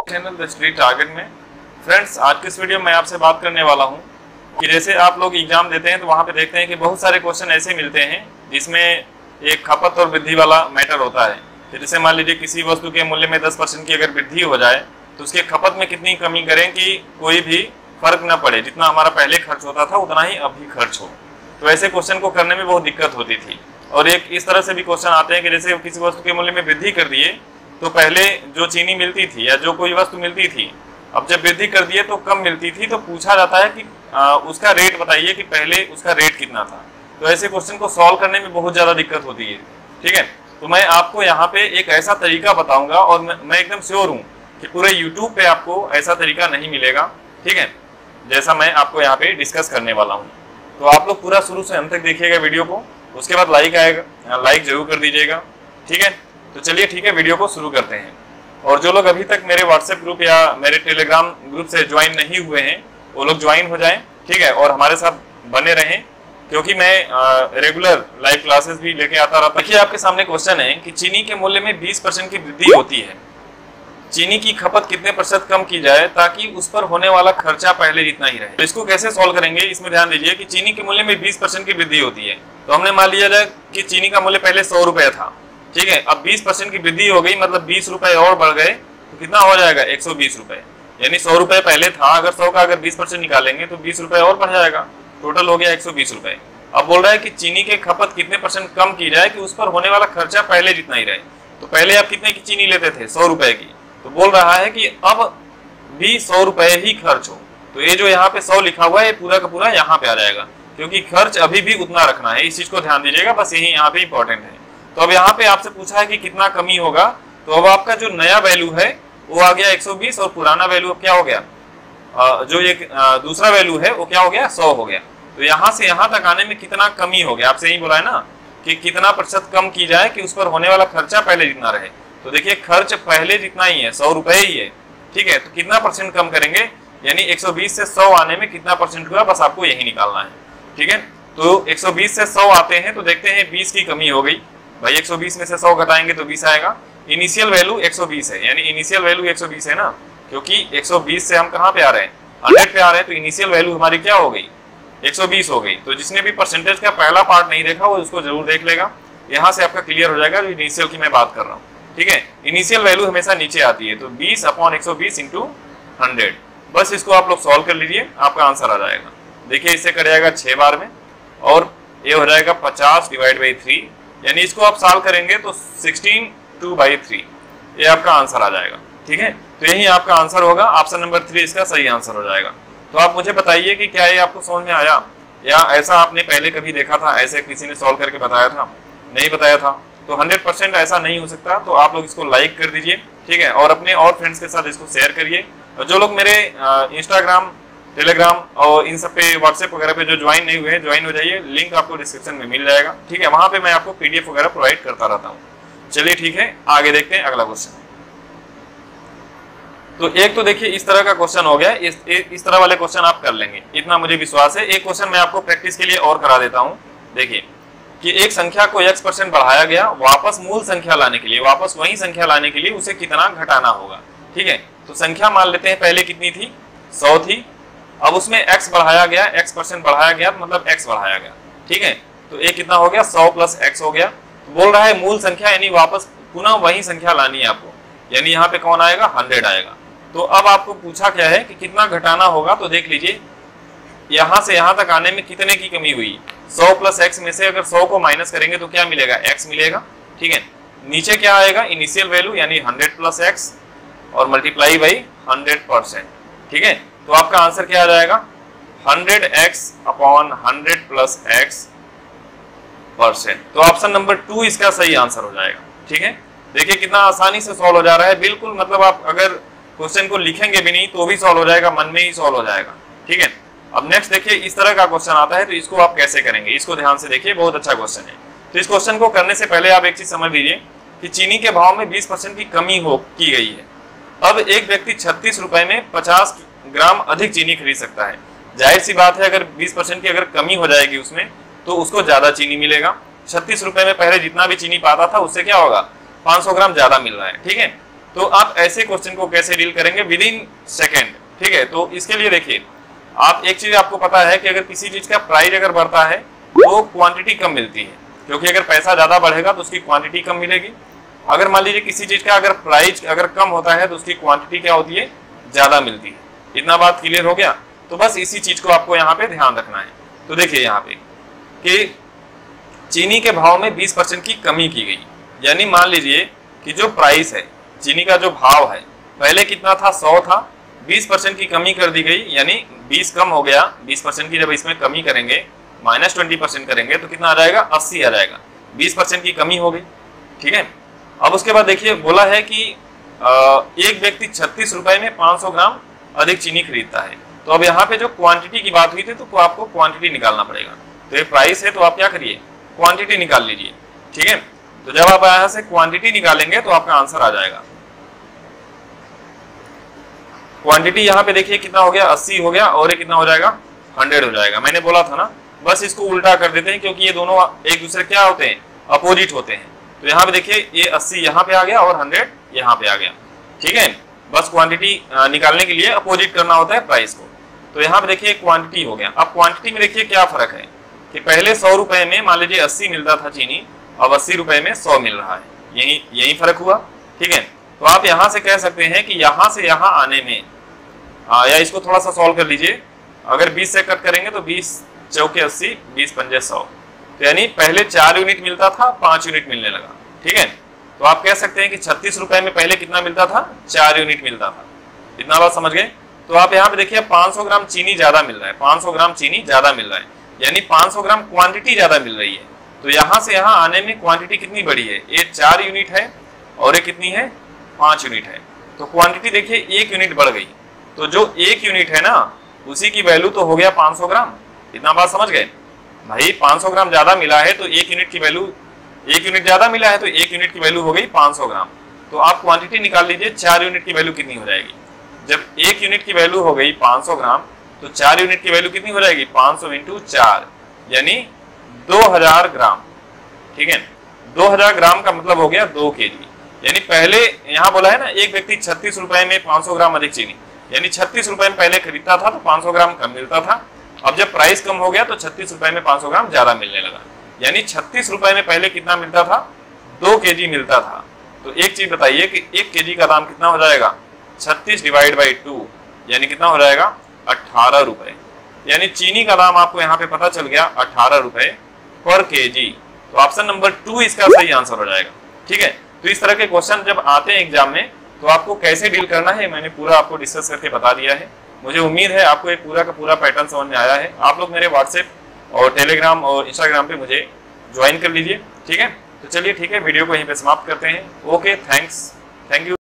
Channel the street target में। Friends, आज की इस वीडियो में मैं आपसे बात करने वाला हूं कि जैसे आप लोग एग्जाम देते हैं तो वहां पे देखते हैं कि बहुत सारे क्वेश्चन ऐसे मिलते हैं जिसमें एक खपत और वृद्धि वाला मैटर होता है। तो जैसे मान लीजिए किसी वस्तु के मूल्य में 10% की अगर वृद्धि हो जाए तो उसके खपत में कितनी कमी करें कि कोई भी फर्क न पड़े, जितना हमारा पहले खर्च होता था उतना ही अब भी खर्च हो। तो ऐसे क्वेश्चन को करने में बहुत दिक्कत होती थी। और एक इस तरह से भी क्वेश्चन आते हैं कि जैसे किसी वस्तु के मूल्य में वृद्धि कर दिए तो पहले जो चीनी मिलती थी या जो कोई वस्तु मिलती थी, अब जब वृद्धि कर दिए तो कम मिलती थी, तो पूछा जाता है कि उसका रेट बताइए कि पहले उसका रेट कितना था। तो ऐसे क्वेश्चन को सॉल्व करने में बहुत ज़्यादा दिक्कत होती है। ठीक है, तो मैं आपको यहाँ पे एक ऐसा तरीका बताऊंगा और मैं एकदम श्योर हूँ कि पूरे यूट्यूब पे आपको ऐसा तरीका नहीं मिलेगा। ठीक है, जैसा मैं आपको यहाँ पे डिस्कस करने वाला हूँ। तो आप लोग पूरा शुरू से अंत तक देखिएगा वीडियो को, उसके बाद लाइक जरूर कर दीजिएगा। ठीक है, तो चलिए ठीक है, वीडियो को शुरू करते हैं। और जो लोग अभी तक मेरे व्हाट्सएप ग्रुप या मेरे टेलीग्राम ग्रुप से ज्वाइन नहीं हुए हैं वो लोग ज्वाइन हो जाएं। ठीक है, और हमारे साथ बने रहें क्योंकि मैं रेगुलर लाइव क्लासेस भी लेके आता रहता हूं। देखिए, आपके सामने क्वेश्चन है कि चीनी के मूल्य में 20% की वृद्धि होती है, चीनी की खपत कितने प्रतिशत कम की जाए ताकि उस पर होने वाला खर्चा पहले जितना ही रहे। तो इसको कैसे सॉल्व करेंगे, इसमें ध्यान दीजिए कि चीनी के मूल्य में 20% की वृद्धि होती है। तो हमने मान लिया जाए कि चीनी का मूल्य पहले 100 रुपये था। ठीक है, अब 20% की वृद्धि हो गई, मतलब 20 रुपए और बढ़ गए, तो कितना हो जाएगा 120 रुपए। यानी 100 रुपए पहले था, अगर 100 का अगर 20% निकालेंगे तो 20 रुपए और बढ़ जाएगा, टोटल हो गया 120 रुपए। अब बोल रहा है कि चीनी के खपत कितने % कम की जाए कि उस पर होने वाला खर्चा पहले जितना ही रहे। तो पहले आप कितने की चीनी लेते थे, 100 रुपए की, तो बोल रहा है कि अब भी 100 रुपए ही खर्च हो। तो ये जो यहाँ पे 100 लिखा हुआ है ये पूरा का पूरा यहाँ पे आ जाएगा, क्योंकि खर्च अभी भी उतना रखना है। इस चीज को ध्यान दीजिएगा, बस यही यहाँ पे इंपॉर्टेंट है। तो अब यहाँ पे आपसे पूछा है कि कितना कमी होगा, तो अब आपका जो नया वैल्यू है वो आ गया 120 और पुराना वैल्यू अब क्या हो गया, जो एक दूसरा वैल्यू है वो क्या हो गया, 100 हो गया। तो यहाँ से यहाँ तक आने में कितना कमी हो गया, आपसे यही बोला है ना कि कितना प्रतिशत कम की जाए कि उस पर होने वाला खर्चा पहले जितना रहे। तो देखिए, खर्च पहले जितना ही है, 100 रुपए ही है। ठीक है, तो कितना % कम करेंगे, यानी 120 से 100 आने में कितना % हुआ, बस आपको यही निकालना है। ठीक है, तो 120 से 100 आते हैं तो देखते हैं 20 की कमी हो गई। भाई 120 में से 100 घटाएंगे तो 20 आएगा। इनिशियल वैल्यू 120 है, यानी इनिशियल वैल्यू 120 है ना, क्योंकि 120 से हम कहाँ पे आ रहे हैं, 100 पे आ रहे हैं। तो इनिशियल वैल्यू हमारी क्या हो गई, 120 हो गई। तो जिसने भी परसेंटेज का पहला पार्ट नहीं देखा वो उसको जरूर देख लेगा, यहाँ से आपका क्लियर हो जाएगा जो इनिशियल की मैं बात कर रहा हूँ। ठीक है, इनिशियल वैल्यू हमेशा नीचे आती है, तो 20/120 × 100। बस इसको आप लोग सॉल्व कर लीजिए, आपका आंसर आ जाएगा। देखिए, इससे कर जाएगा 6 बार में और ये हो जाएगा 50/3, यानी इसको आप सॉल्व करेंगे तो 16/2/3, ये आपका आंसर आ जाएगा। ठीक है, तो यही आपका आंसर होगा, ऑप्शन नंबर 3 इसका सही आंसर हो जाएगा। तो आप मुझे बताइए कि क्या ये आपको समझ में आया, या ऐसा आपने पहले कभी देखा था, ऐसे किसी ने सॉल्व करके बताया था, नहीं बताया था। तो 100% ऐसा नहीं हो सकता। तो आप लोग इसको लाइक कर दीजिए। ठीक है, और अपने और फ्रेंड्स के साथ इसको शेयर करिए। और जो लोग मेरे इंस्टाग्राम, टेलीग्राम और इन सब पे व्हाट्सएप वगैरह पे जो ज्वाइन नहीं हुए हैं, ज्वाइन हो जाइए, लिंक आपको डिस्क्रिप्शन में मिल जाएगा। ठीक है, वहां पे मैं आपको PDF वगैरह प्रोवाइड करता रहता हूँ। चलिए ठीक है, आगे देखते हैं अगला क्वेश्चन। तो एक तो देखिए इस तरह का क्वेश्चन हो गया, इस तरह वाले क्वेश्चन आप कर लेंगे, इतना मुझे विश्वास है। एक क्वेश्चन मैं आपको प्रैक्टिस के लिए और करा देता हूँ। देखिए कि एक संख्या को x% बढ़ाया गया, वापस मूल संख्या लाने के लिए, वापस वही संख्या लाने के लिए उसे कितना घटाना होगा। ठीक है, तो संख्या मान लेते हैं पहले कितनी थी, 100 थी। अब उसमें x बढ़ाया गया, x% बढ़ाया गया, मतलब x बढ़ाया गया। ठीक है, तो ये कितना हो गया, 100 + x हो गया। तो बोल रहा है मूल संख्या, यानी वापस पुनः वही संख्या लानी है आपको, यानी यहाँ पे कौन आएगा, 100 आएगा। तो अब आपको पूछा क्या है कि कितना घटाना होगा। तो देख लीजिए, यहाँ से यहाँ तक आने में कितने की कमी हुई, 100 + x में से अगर 100 को माइनस करेंगे तो क्या मिलेगा, x मिलेगा। ठीक है, नीचे क्या आएगा, इनिशियल वैल्यू यानी 100 + x और मल्टीप्लाई बाई 100%। ठीक है, तो आपका आंसर क्या आ जाएगा, 100x/100 + x%। तो ऑप्शन नंबर 2 इसका सही आंसर हो जाएगा। ठीक है, देखिए कितना आसानी से सॉल्व हो जा रहा है, बिल्कुल मतलब आप अगर क्वेश्चन को लिखेंगे भी नहीं तो भी सॉल्व हो जाएगा, मन में ही सॉल्व हो जाएगा। ठीक है, अब नेक्स्ट देखिए, इस तरह का क्वेश्चन आता है तो इसको आप कैसे करेंगे, इसको ध्यान से देखिए, बहुत अच्छा क्वेश्चन है। तो इस क्वेश्चन को करने से पहले आप एक चीज समझ लीजिए कि चीनी के भाव में 20% की कमी की गई है। अब एक व्यक्ति 36 रुपए में 50 ग्राम अधिक चीनी खरीद सकता है। जाहिर सी बात है, अगर 20% की अगर कमी हो जाएगी उसमें तो उसको ज्यादा चीनी मिलेगा। 36 रुपए में पहले जितना भी चीनी पाता था उससे क्या होगा, 500 ग्राम ज्यादा मिल रहा है। ठीक है, तो आप ऐसे क्वेश्चन को कैसे डील करेंगे विद इन सेकेंड। ठीक है, तो इसके लिए देखिए, आप एक चीज आपको पता है कि अगर किसी चीज का प्राइस अगर बढ़ता है तो क्वांटिटी कम मिलती है, क्योंकि अगर पैसा ज्यादा बढ़ेगा तो उसकी क्वांटिटी कम मिलेगी। अगर मान लीजिए किसी चीज का अगर प्राइस अगर कम होता है तो उसकी क्वांटिटी क्या होती है, ज्यादा मिलती है। इतना बात क्लियर हो गया? तो बस इसी चीज को आपको यहाँ पे ध्यान रखना है। तो देखिए यहाँ पे कि चीनी के भाव में 20% की कमी की गई, यानी मान लीजिए कि जो प्राइस है, चीनी का जो भाव है पहले कितना था, 100 था, 20% की कमी कर दी गई, यानी 20 कम हो गया। 20% की जब इसमें कमी करेंगे, -20% करेंगे तो कितना आ जाएगा, 80 आ जाएगा। 20% की कमी हो गई। ठीक है, अब उसके बाद देखिए बोला है कि एक व्यक्ति 36 रुपए में 500 ग्राम अधिक चीनी खरीदता है। तो अब यहाँ पे जो क्वांटिटी की बात हुई थी तो आपको क्वांटिटी निकालना पड़ेगा। तो ये प्राइस है तो आप क्या करिए, क्वांटिटी निकाल लीजिए। ठीक है, तो जब आप यहाँ से क्वांटिटी निकालेंगे तो आपका आंसर आ जाएगा। क्वांटिटी यहाँ पे देखिए कितना हो गया, 80 हो गया, और ये कितना हो जाएगा, 100 हो जाएगा। मैंने बोला था ना, बस इसको उल्टा कर देते हैं क्योंकि ये दोनों एक दूसरे क्या होते हैं, अपोजिट होते हैं। तो यहाँ पे देखिए ये 80 यहाँ पे आ गया और 100 यहाँ पे आ गया। ठीक है, बस क्वांटिटी निकालने के लिए अपोजिट करना होता है प्राइस को। तो यहाँ पे देखिए क्वांटिटी हो गया। अब क्वांटिटी में देखिए क्या फर्क है कि पहले 100 रुपए में मान लीजिए 80 मिलता था चीनी, अब 80 रुपए में 100 मिल रहा है। यही फर्क हुआ। ठीक है, तो आप यहाँ से कह सकते हैं कि यहाँ से यहाँ आने में, या इसको थोड़ा सा सॉल्व कर लीजिए। अगर 20 से कट करेंगे तो 20 चौके 80, 20 पंजे 100, तो यानी पहले 4 यूनिट मिलता था, 5 यूनिट मिलने लगा। ठीक है, तो आप कह सकते हैं कि 36 रुपए में पहले कितना मिलता था, 4 यूनिट मिलता था। इतना बात समझ गए? तो आप यहाँ पे देखिए 500 ग्राम चीनी ज्यादा मिल रहा है, 500 ग्राम चीनी ज्यादा मिल रहा है, यानी 500 ग्राम क्वांटिटी ज्यादा मिल रही है। तो यहाँ से यहाँ आने में क्वांटिटी कितनी बड़ी है, ये 4 यूनिट है और ये कितनी है, 5 यूनिट है। तो क्वांटिटी देखिए 1 यूनिट बढ़ गई। तो जो 1 यूनिट है ना, उसी की वैल्यू तो हो गया 500 ग्राम। इतना बात समझ गए भाई? 500 ग्राम ज्यादा मिला है तो 1 यूनिट की वैल्यू, 1 यूनिट ज्यादा मिला है तो 1 यूनिट की वैल्यू हो गई 500 ग्राम। तो आप क्वांटिटी निकाल लीजिए, 4 यूनिट की वैल्यू कितनी हो जाएगी। जब 1 यूनिट की वैल्यू हो गई 500 ग्राम तो 4 यूनिट की वैल्यू कितनी हो जाएगी, 500 × 4 यानी 2000 ग्राम। ठीक है, 2000 ग्राम का मतलब हो गया 2 kg। यानी पहले यहाँ बोला है ना, एक व्यक्ति 36 रुपए में 500 ग्राम अधिक चीनी, यानी 36 रुपए में पहले खरीदता था तो 500 ग्राम कम मिलता था। अब जब प्राइस कम हो गया तो 36 रुपए में 500 ग्राम ज्यादा मिलने लगा। यानी 36 रुपए में पहले कितना मिलता था, 2 kg मिलता था। तो एक चीज बताइए कि 1 kg का दाम कितना हो जाएगा, 36 / 2 यानी कितना हो जाएगा, 18 रुपए। यानी चीनी का दाम आपको यहाँ पे पता चल गया 18 रुपए पर kg। तो ऑप्शन नंबर 2 इसका सही आंसर हो जाएगा। ठीक है, तो इस तरह के क्वेश्चन जब आते हैं एग्जाम में तो आपको कैसे डील करना है मैंने पूरा आपको डिस्कस करके बता दिया है। मुझे उम्मीद है आपको एक पूरा का पूरा पैटर्न समझ में आया है। आप लोग मेरे व्हाट्सएप और टेलीग्राम और इंस्टाग्राम पे मुझे ज्वाइन कर लीजिए। ठीक है, तो चलिए ठीक है, वीडियो को यहीं पे समाप्त करते हैं। Okay, thank you.